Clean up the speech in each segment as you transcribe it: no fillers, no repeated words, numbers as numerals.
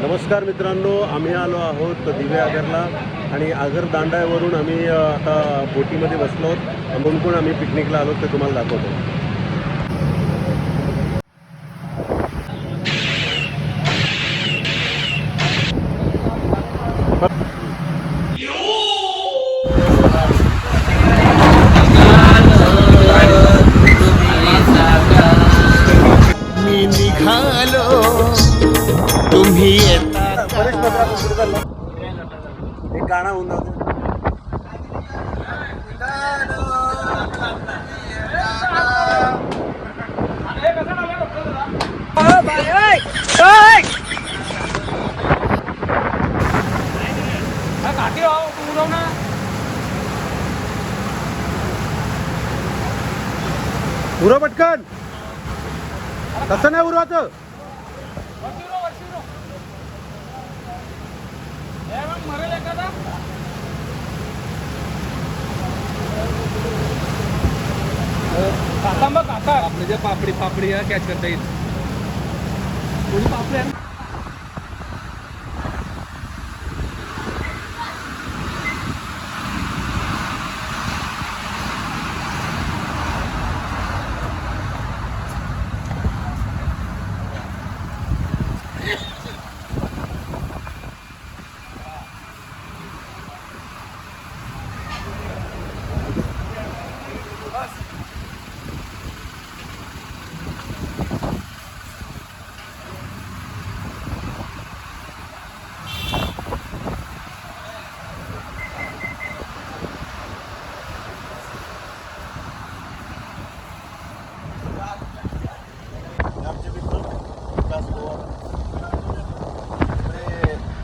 नमस्कार मित्रांनो, आम्ही आलो आहोत दिव्या आगरला आणि आगर दांड्यावरून आम्ही आता बोटीमध्ये बसलो आहोत. म्हणून आम्ही पिकनिकला आलो ते तुम्हाला दाखवतो. मी निघालो तुम्ही येता. बरेच पत्राचं सुरू झालं एक गाणं होऊन जातं. उरव पटकन, तसं नाही उरवायचं. आपले जे पापडी कॅच करता येईल. कोणी पापडी आहे?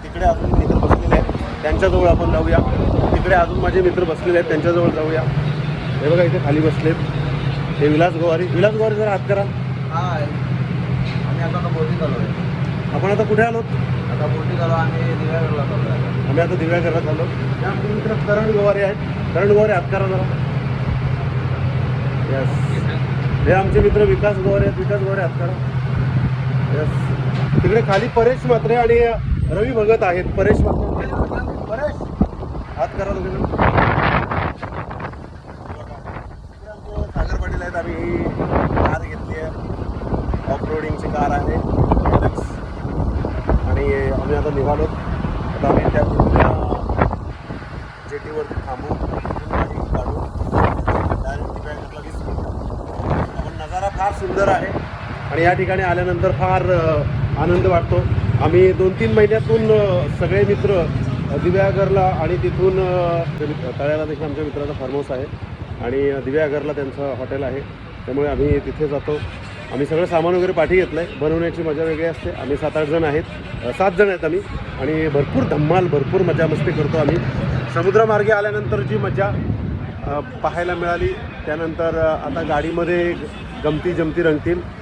तिकडे अजून मित्र बसलेले आहेत, त्यांच्याजवळ आपण जाऊया. तिकडे अजून माझे मित्र बसलेले आहेत, त्यांच्याजवळ जाऊया. हे बघा इथे खाली बसलेत, हे विलास गोवारी. विलास गोवारी जरा हात करा. आम्ही आता बोटीत आलो आहे. आपण आता कुठे आलो? आता बोटीत आलो. आम्ही दिव्यागरला चाललो आहे. आम्ही आता दिव्या घरात आलो. हे आमचे मित्र करण गोवारी आहेत. करण गोवारी हात करा जरा. यस. हे आमचे मित्र विकास गोवारी आहेत. विकास गोवारी हात करा. यस. तिकडे खाली परेश म्हात्रे आणि रवी भगत आहेत. परेश म्हात्रे, परेश हात करा तुम्ही. सागर पाटील आहेत. आम्ही ही कार घेतली आहे, ऑफ रोडिंगची कार आहे आणि आम्ही आता निघालो. आता आम्ही त्या जेटीवरती थांबू, काढू डायरेक्ट दिव्यागरला 20 मिनिटं. पण नजारा फार सुंदर आहे आणि या ठिकाणी आल्यानंतर फार आनंद वाटतो. आम्ही 2-3 महिन्यातून सगळे मित्र दिव्यागरला आणि तिथून तळ्याला देखील आमच्या मित्राचा फार्म हाऊस आहे आणि दिव्यागरला त्यांचं हॉटेल आहे, त्यामुळे आम्ही तिथे जातो. आम्ही सगळं सामान वगैरे पाठी घेतलं आहे. बनवण्याची मजा वेगळी असते. आम्ही 7-8 जण आहेत, 7 जण आहेत आम्ही आणि भरपूर धम्माल, भरपूर मजा मस्ती करतो आम्ही. समुद्रमार्गे आल्यानंतर जी मजा पाहायला मिळाली, त्यानंतर आता गाडीमध्ये गमती जमती रंगतील.